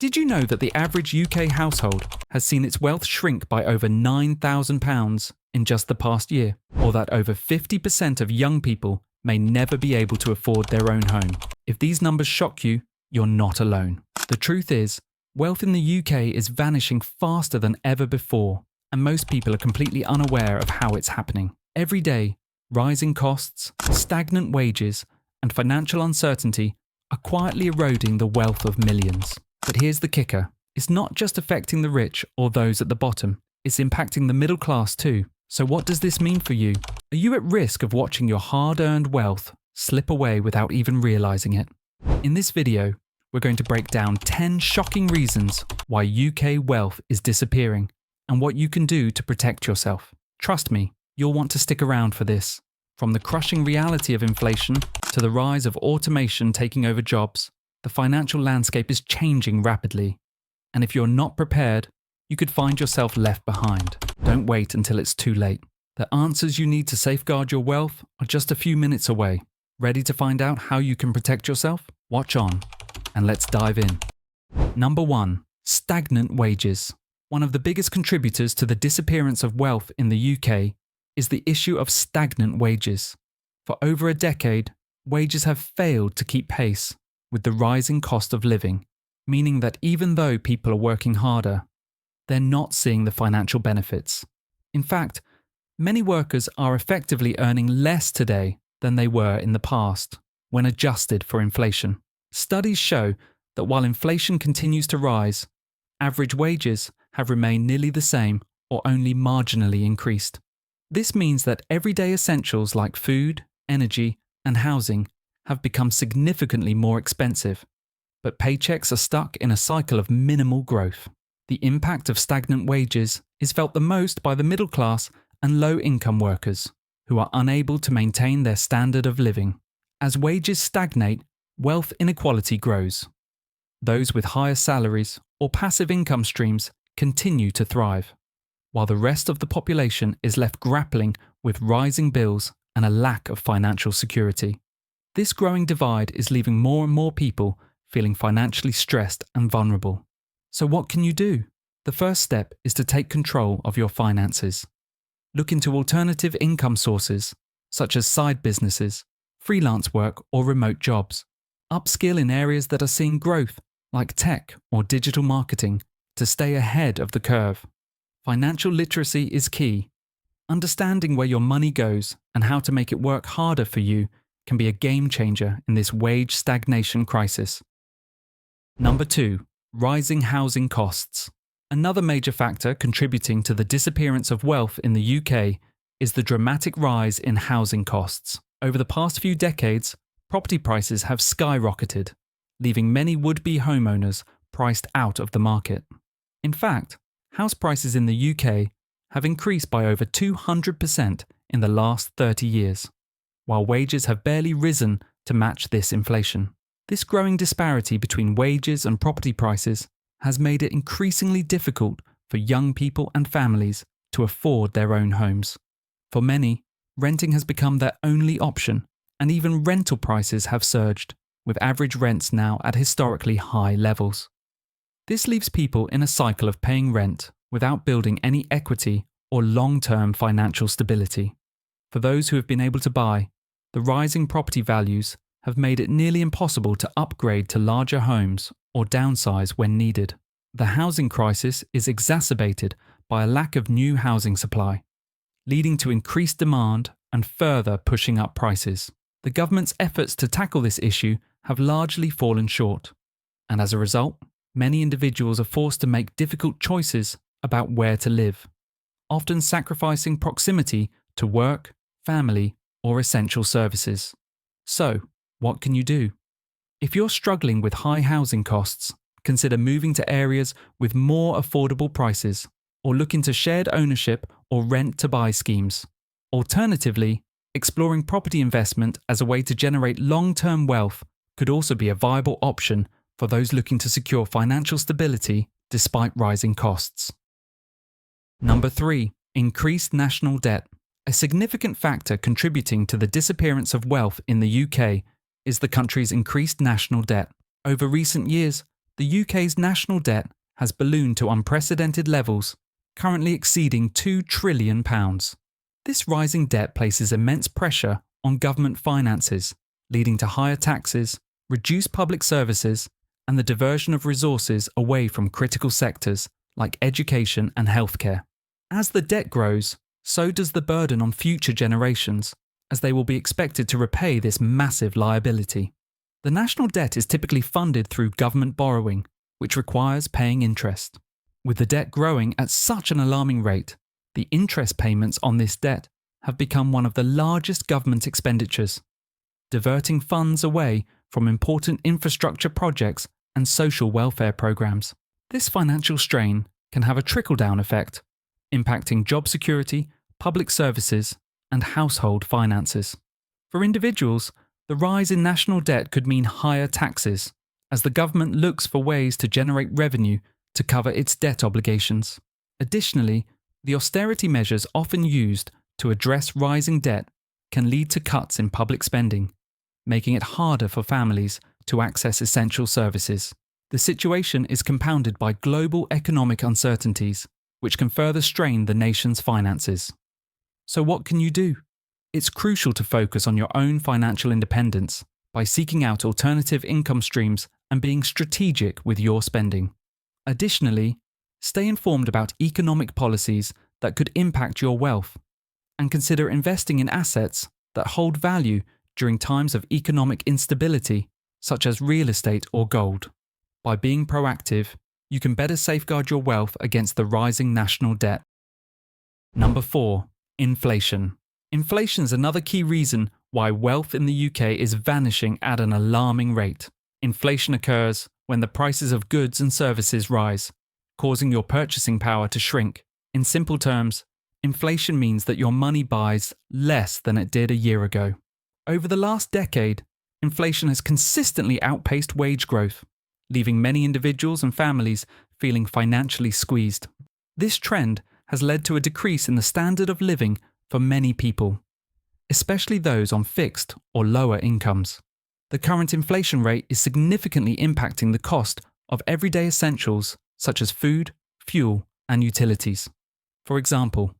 Did you know that the average UK household has seen its wealth shrink by over £9,000 in just the past year? Or that over 50% of young people may never be able to afford their own home? If these numbers shock you, you're not alone. The truth is, wealth in the UK is vanishing faster than ever before, and most people are completely unaware of how it's happening. Every day, rising costs, stagnant wages, and financial uncertainty are quietly eroding the wealth of millions. But here's the kicker. It's not just affecting the rich or those at the bottom. It's impacting the middle class too. So what does this mean for you? Are you at risk of watching your hard-earned wealth slip away without even realizing it? In this video, we're going to break down 10 shocking reasons why UK wealth is disappearing and what you can do to protect yourself. Trust me, you'll want to stick around for this. From the crushing reality of inflation to the rise of automation taking over jobs, the financial landscape is changing rapidly. And if you're not prepared, you could find yourself left behind. Don't wait until it's too late. The answers you need to safeguard your wealth are just a few minutes away. Ready to find out how you can protect yourself? Watch on, and let's dive in. Number 1. Stagnant wages. One of the biggest contributors to the disappearance of wealth in the UK is the issue of stagnant wages. For over a decade, wages have failed to keep pace with the rising cost of living, meaning that even though people are working harder, they're not seeing the financial benefits. In fact, many workers are effectively earning less today than they were in the past, when adjusted for inflation. Studies show that while inflation continues to rise, average wages have remained nearly the same or only marginally increased. This means that everyday essentials like food, energy, and housing have become significantly more expensive, but paychecks are stuck in a cycle of minimal growth. The impact of stagnant wages is felt the most by the middle class and low-income workers, who are unable to maintain their standard of living. As wages stagnate, wealth inequality grows. Those with higher salaries or passive income streams continue to thrive, while the rest of the population is left grappling with rising bills and a lack of financial security. This growing divide is leaving more and more people feeling financially stressed and vulnerable. So what can you do? The first step is to take control of your finances. Look into alternative income sources, such as side businesses, freelance work, or remote jobs. Upskill in areas that are seeing growth, like tech or digital marketing, to stay ahead of the curve. Financial literacy is key. Understanding where your money goes and how to make it work harder for you can be a game changer in this wage stagnation crisis. Number 2. Rising housing costs. Another major factor contributing to the disappearance of wealth in the UK is the dramatic rise in housing costs. Over the past few decades, property prices have skyrocketed, leaving many would-be homeowners priced out of the market. In fact, house prices in the UK have increased by over 200% in the last 30 years, while wages have barely risen to match this inflation. This growing disparity between wages and property prices has made it increasingly difficult for young people and families to afford their own homes. For many, renting has become their only option, and even rental prices have surged, with average rents now at historically high levels. This leaves people in a cycle of paying rent without building any equity or long-term financial stability. For those who have been able to buy, the rising property values have made it nearly impossible to upgrade to larger homes or downsize when needed. The housing crisis is exacerbated by a lack of new housing supply, leading to increased demand and further pushing up prices. The government's efforts to tackle this issue have largely fallen short, and as a result, many individuals are forced to make difficult choices about where to live, often sacrificing proximity to work, family, or essential services. So, what can you do? If you're struggling with high housing costs, consider moving to areas with more affordable prices, or look into shared ownership or rent-to-buy schemes. Alternatively, exploring property investment as a way to generate long-term wealth could also be a viable option for those looking to secure financial stability despite rising costs. Number 3. Increased national debt. A significant factor contributing to the disappearance of wealth in the UK is the country's increased national debt. Over recent years, the UK's national debt has ballooned to unprecedented levels, currently exceeding £2 trillion. This rising debt places immense pressure on government finances, leading to higher taxes, reduced public services, and the diversion of resources away from critical sectors like education and healthcare. As the debt grows, so does the burden on future generations, as they will be expected to repay this massive liability. The national debt is typically funded through government borrowing, which requires paying interest. With the debt growing at such an alarming rate, the interest payments on this debt have become one of the largest government expenditures, diverting funds away from important infrastructure projects and social welfare programs. This financial strain can have a trickle-down effect, impacting job security, public services, and household finances. For individuals, the rise in national debt could mean higher taxes, as the government looks for ways to generate revenue to cover its debt obligations. Additionally, the austerity measures often used to address rising debt can lead to cuts in public spending, making it harder for families to access essential services. The situation is compounded by global economic uncertainties, which can further strain the nation's finances. So what can you do? It's crucial to focus on your own financial independence by seeking out alternative income streams and being strategic with your spending. Additionally, stay informed about economic policies that could impact your wealth, and consider investing in assets that hold value during times of economic instability, such as real estate or gold. By being proactive, you can better safeguard your wealth against the rising national debt. Number 4. Inflation. Inflation is another key reason why wealth in the UK is vanishing at an alarming rate. Inflation occurs when the prices of goods and services rise, causing your purchasing power to shrink. In simple terms, inflation means that your money buys less than it did a year ago. Over the last decade, inflation has consistently outpaced wage growth, leaving many individuals and families feeling financially squeezed. This trend has led to a decrease in the standard of living for many people, especially those on fixed or lower incomes. The current inflation rate is significantly impacting the cost of everyday essentials such as food, fuel, and utilities. For example,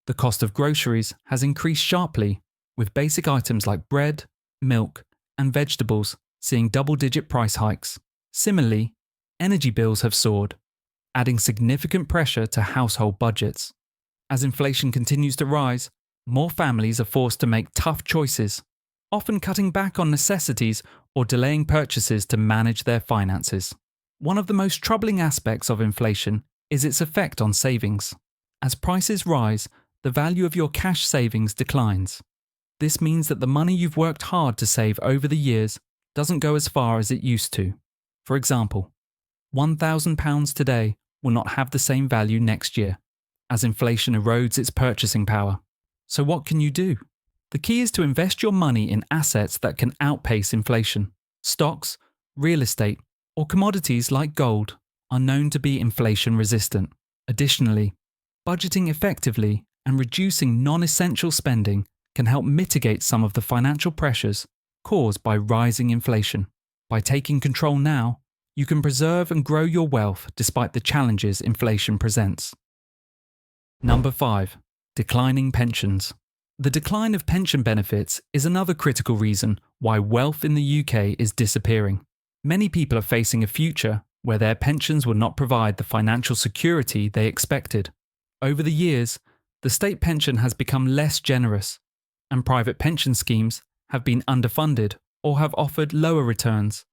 the cost of groceries has increased sharply, with basic items like bread, milk, and vegetables seeing double-digit price hikes. Similarly, energy bills have soared, adding significant pressure to household budgets. As inflation continues to rise, more families are forced to make tough choices, often cutting back on necessities or delaying purchases to manage their finances. One of the most troubling aspects of inflation is its effect on savings. As prices rise, the value of your cash savings declines. This means that the money you've worked hard to save over the years doesn't go as far as it used to. For example, £1,000 today will not have the same value next year, as inflation erodes its purchasing power. So what can you do? The key is to invest your money in assets that can outpace inflation. Stocks, real estate, or commodities like gold are known to be inflation resistant. Additionally, budgeting effectively and reducing non-essential spending can help mitigate some of the financial pressures caused by rising inflation. By taking control now, you can preserve and grow your wealth despite the challenges inflation presents. Number 5. Declining pensions. The decline of pension benefits is another critical reason why wealth in the UK is disappearing. Many people are facing a future where their pensions will not provide the financial security they expected. Over the years, the state pension has become less generous, and private pension schemes have been underfunded or have offered lower returns,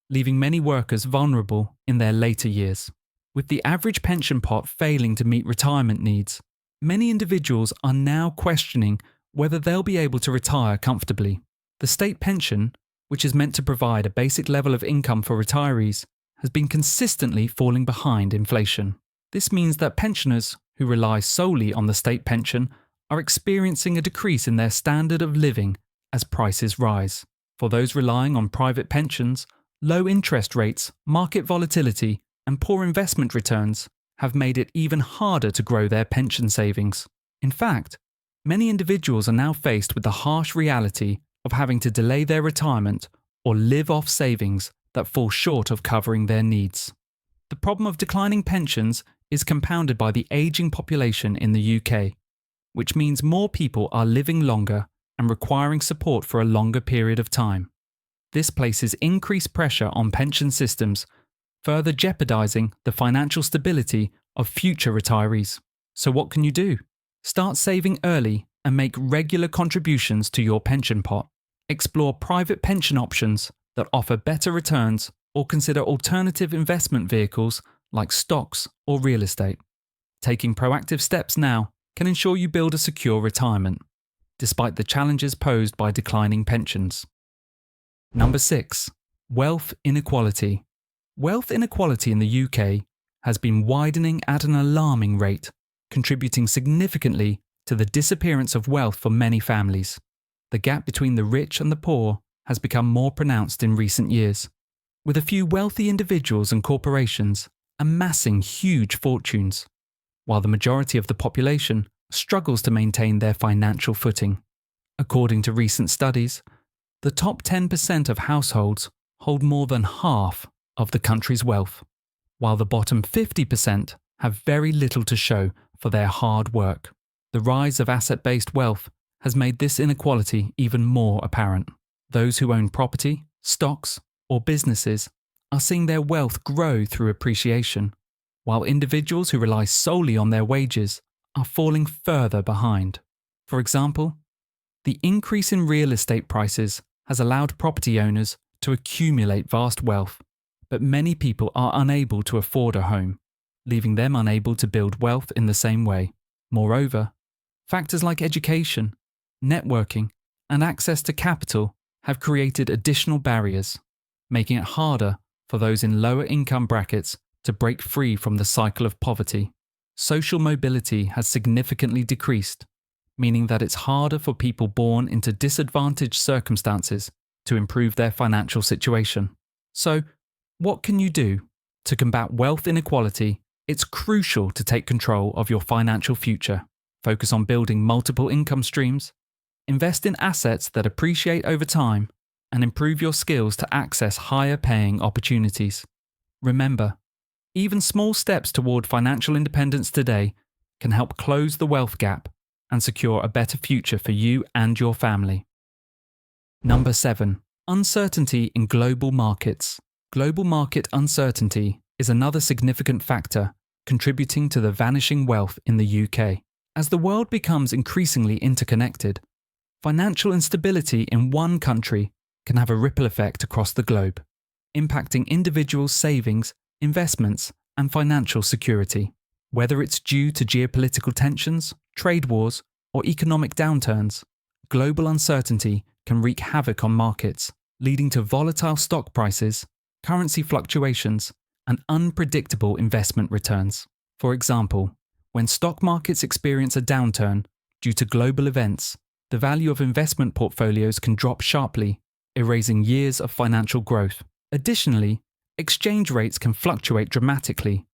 leaving many workers vulnerable in their later years. With the average pension pot failing to meet retirement needs, many individuals are now questioning whether they'll be able to retire comfortably. The state pension, which is meant to provide a basic level of income for retirees, has been consistently falling behind inflation. This means that pensioners who rely solely on the state pension are experiencing a decrease in their standard of living as prices rise. For those relying on private pensions, low interest rates, market volatility, and poor investment returns have made it even harder to grow their pension savings. In fact, many individuals are now faced with the harsh reality of having to delay their retirement or live off savings that fall short of covering their needs. The problem of declining pensions is compounded by the ageing population in the UK, which means more people are living longer and requiring support for a longer period of time. This places increased pressure on pension systems, further jeopardizing the financial stability of future retirees. So what can you do? Start saving early and make regular contributions to your pension pot. Explore private pension options that offer better returns, or consider alternative investment vehicles like stocks or real estate. Taking proactive steps now can ensure you build a secure retirement, despite the challenges posed by declining pensions. Number 6. Wealth inequality. Wealth inequality in the UK has been widening at an alarming rate, contributing significantly to the disappearance of wealth for many families. The gap between the rich and the poor has become more pronounced in recent years, with a few wealthy individuals and corporations amassing huge fortunes, while the majority of the population struggles to maintain their financial footing. According to recent studies, the top 10% of households hold more than half of the country's wealth, while the bottom 50% have very little to show for their hard work. The rise of asset-based wealth has made this inequality even more apparent. Those who own property, stocks, or businesses are seeing their wealth grow through appreciation, while individuals who rely solely on their wages are falling further behind. For example, the increase in real estate prices has allowed property owners to accumulate vast wealth, but many people are unable to afford a home, leaving them unable to build wealth in the same way. Moreover, factors like education, networking, and access to capital have created additional barriers, making it harder for those in lower income brackets to break free from the cycle of poverty. Social mobility has significantly decreased, meaning that it's harder for people born into disadvantaged circumstances to improve their financial situation. So, what can you do? To combat wealth inequality, it's crucial to take control of your financial future. Focus on building multiple income streams, invest in assets that appreciate over time, and improve your skills to access higher paying opportunities. Remember, even small steps toward financial independence today can help close the wealth gap and secure a better future for you and your family. Number 7. Uncertainty in global markets. Global market uncertainty is another significant factor contributing to the vanishing wealth in the UK. As the world becomes increasingly interconnected, financial instability in one country can have a ripple effect across the globe, impacting individuals' savings, investments, and financial security. Whether it's due to geopolitical tensions, trade wars, or economic downturns, global uncertainty can wreak havoc on markets, leading to volatile stock prices, currency fluctuations, and unpredictable investment returns. For example, when stock markets experience a downturn due to global events, the value of investment portfolios can drop sharply, erasing years of financial growth. Additionally, exchange rates can fluctuate dramatically,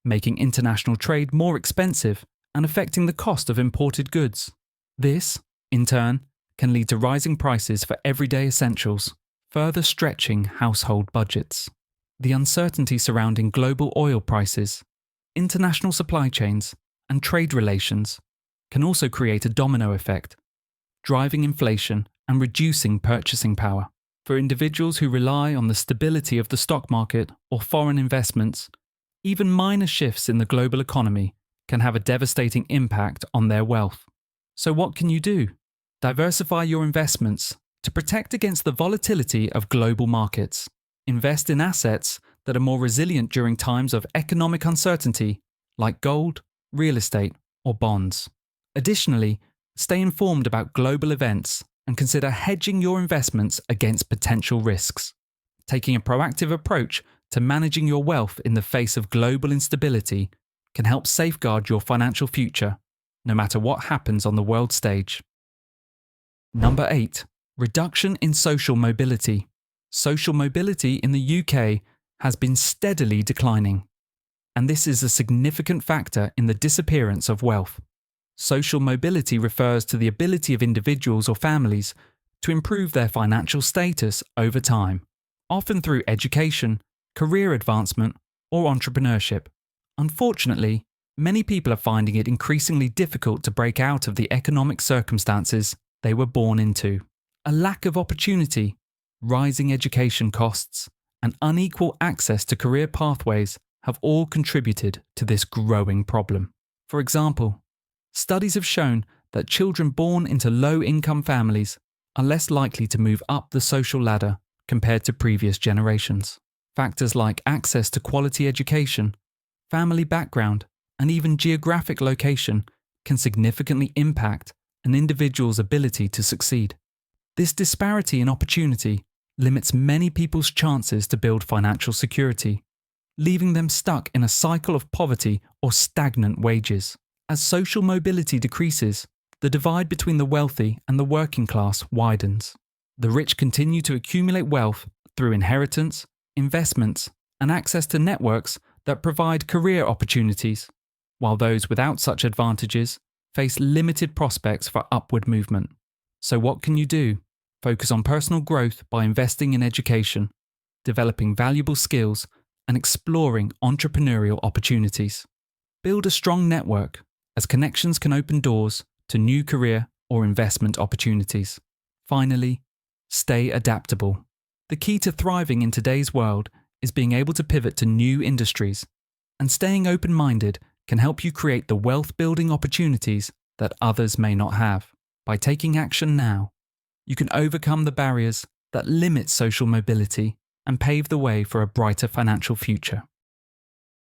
making international trade more expensive and affecting the cost of imported goods. This, in turn, can lead to rising prices for everyday essentials, further stretching household budgets. The uncertainty surrounding global oil prices, international supply chains, and trade relations can also create a domino effect, driving inflation and reducing purchasing power. For individuals who rely on the stability of the stock market or foreign investments, even minor shifts in the global economy can have a devastating impact on their wealth. So what can you do? Diversify your investments to protect against the volatility of global markets. Invest in assets that are more resilient during times of economic uncertainty, like gold, real estate, or bonds. Additionally, stay informed about global events and consider hedging your investments against potential risks. Taking a proactive approach to managing your wealth in the face of global instability can help safeguard your financial future, no matter what happens on the world stage. Number 8. Reduction in social mobility. Social mobility in the UK has been steadily declining, and this is a significant factor in the disappearance of wealth. Social mobility refers to the ability of individuals or families to improve their financial status over time, often through education, career advancement, or entrepreneurship. Unfortunately, many people are finding it increasingly difficult to break out of the economic circumstances they were born into. A lack of opportunity, rising education costs, and unequal access to career pathways have all contributed to this growing problem. For example, studies have shown that children born into low-income families are less likely to move up the social ladder compared to previous generations. Factors like access to quality education, family background, and even geographic location can significantly impact an individual's ability to succeed. This disparity in opportunity limits many people's chances to build financial security, leaving them stuck in a cycle of poverty or stagnant wages. As social mobility decreases, the divide between the wealthy and the working class widens. The rich continue to accumulate wealth through inheritance, investments, and access to networks that provide career opportunities, while those without such advantages face limited prospects for upward movement. So what can you do? Focus on personal growth by investing in education, developing valuable skills, and exploring entrepreneurial opportunities. Build a strong network, as connections can open doors to new career or investment opportunities. Finally, stay adaptable. The key to thriving in today's world is being able to pivot to new industries, and staying open-minded can help you create the wealth-building opportunities that others may not have. By taking action now, you can overcome the barriers that limit social mobility and pave the way for a brighter financial future.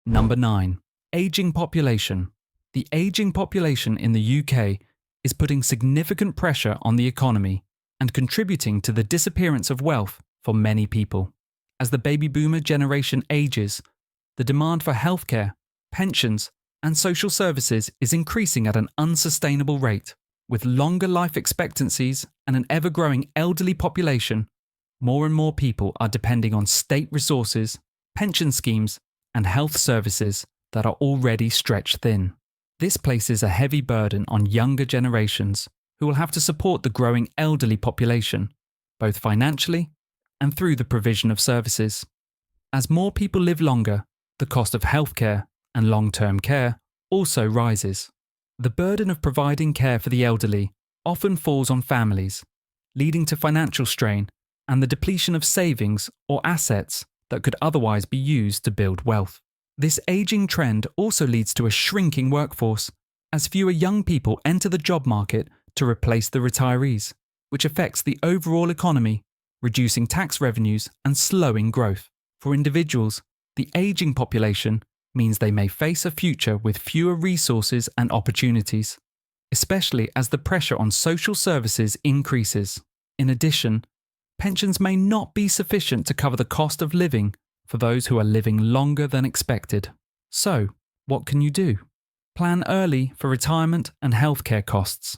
Number 9. Aging population. The aging population in the UK is putting significant pressure on the economy and contributing to the disappearance of wealth for many people. As the baby boomer generation ages, the demand for healthcare, pensions, and social services is increasing at an unsustainable rate. With longer life expectancies and an ever-growing elderly population, more and more people are depending on state resources, pension schemes, and health services that are already stretched thin. This places a heavy burden on younger generations who will have to support the growing elderly population, both financially and through the provision of services. As more people live longer, the cost of healthcare and long-term care also rises. The burden of providing care for the elderly often falls on families, leading to financial strain and the depletion of savings or assets that could otherwise be used to build wealth. This aging trend also leads to a shrinking workforce, as fewer young people enter the job market to replace the retirees, which affects the overall economy, reducing tax revenues and slowing growth. For individuals, the aging population means they may face a future with fewer resources and opportunities, especially as the pressure on social services increases. In addition, pensions may not be sufficient to cover the cost of living for those who are living longer than expected. So, what can you do? Plan early for retirement and healthcare costs.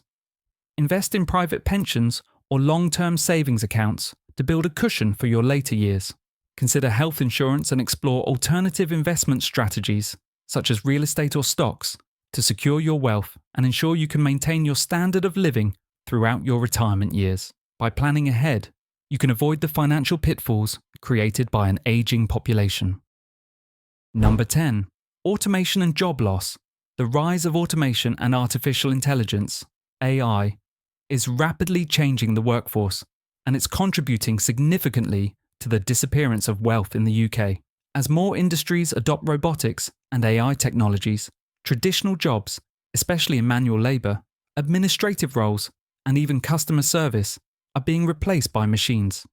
Invest in private pensions or long-term savings accounts to build a cushion for your later years. Consider health insurance and explore alternative investment strategies, such as real estate or stocks, to secure your wealth and ensure you can maintain your standard of living throughout your retirement years. By planning ahead, you can avoid the financial pitfalls created by an aging population. Number 10. Automation and job loss. The rise of automation and artificial intelligence, AI, is rapidly changing the workforce, and it's contributing significantly to the disappearance of wealth in the UK. As more industries adopt robotics and AI technologies, traditional jobs, especially in manual labour, administrative roles, and even customer service, are being replaced by machines.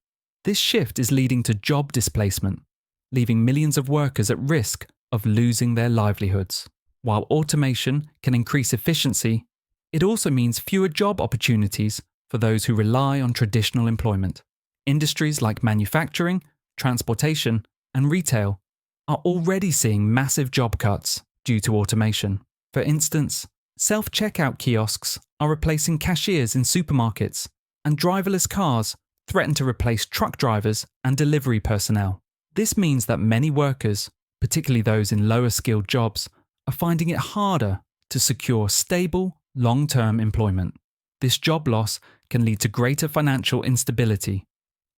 This shift is leading to job displacement, leaving millions of workers at risk of losing their livelihoods. While automation can increase efficiency, it also means fewer job opportunities for those who rely on traditional employment. Industries like manufacturing, transportation, and retail are already seeing massive job cuts due to automation. For instance, self-checkout kiosks are replacing cashiers in supermarkets, and driverless cars threaten to replace truck drivers and delivery personnel. This means that many workers, particularly those in lower-skilled jobs, are finding it harder to secure stable, long-term employment. This job loss can lead to greater financial instability,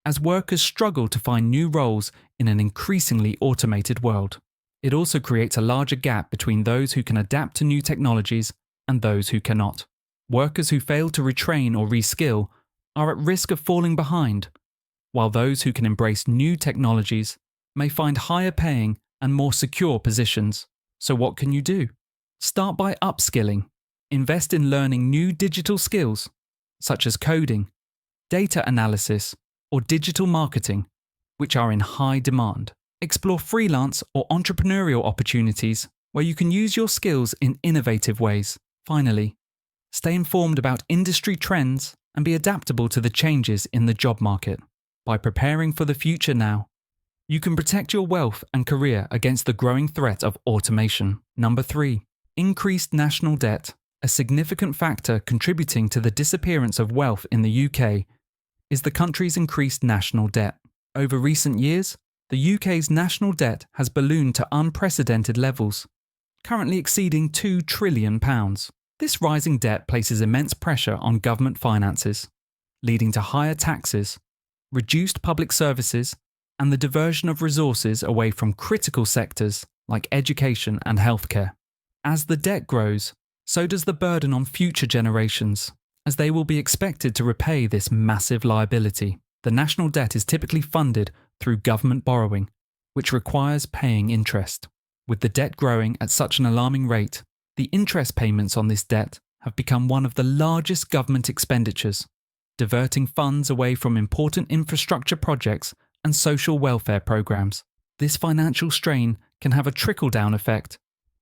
as workers struggle to find new roles in an increasingly automated world. It also creates a larger gap between those who can adapt to new technologies and those who cannot. Workers who fail to retrain or reskill are at risk of falling behind, while those who can embrace new technologies may find higher paying and more secure positions. So what can you do? Start by upskilling. Invest in learning new digital skills, such as coding, data analysis, or digital marketing, which are in high demand. Explore freelance or entrepreneurial opportunities where you can use your skills in innovative ways. Finally, stay informed about industry trends and be adaptable to the changes in the job market. By preparing for the future now, you can protect your wealth and career against the growing threat of automation. Number 3. Increased national debt. A significant factor contributing to the disappearance of wealth in the UK is the country's increased national debt. Over recent years, the UK's national debt has ballooned to unprecedented levels, currently exceeding £2 trillion. This rising debt places immense pressure on government finances, leading to higher taxes, reduced public services, and the diversion of resources away from critical sectors like education and healthcare. As the debt grows, so does the burden on future generations, as they will be expected to repay this massive liability. The national debt is typically funded through government borrowing, which requires paying interest. With the debt growing at such an alarming rate, the interest payments on this debt have become one of the largest government expenditures, diverting funds away from important infrastructure projects and social welfare programs. This financial strain can have a trickle-down effect,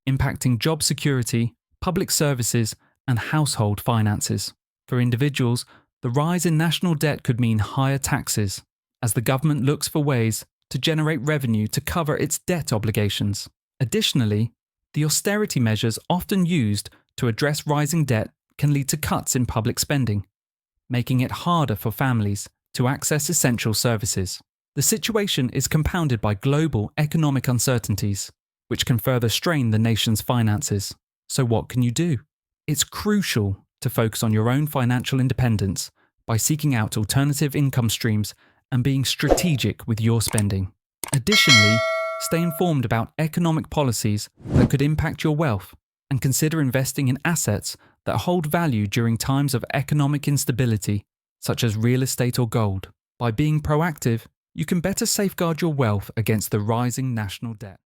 impacting job security, public services, and household finances. For individuals, the rise in national debt could mean higher taxes, as the government looks for ways to generate revenue to cover its debt obligations. Additionally, the austerity measures often used to address rising debt can lead to cuts in public spending, making it harder for families to access essential services. The situation is compounded by global economic uncertainties, which can further strain the nation's finances. So what can you do? It's crucial to focus on your own financial independence by seeking out alternative income streams and being strategic with your spending. Additionally, stay informed about economic policies that could impact your wealth and consider investing in assets that hold value during times of economic instability, such as real estate or gold. By being proactive, you can better safeguard your wealth against the rising national debt.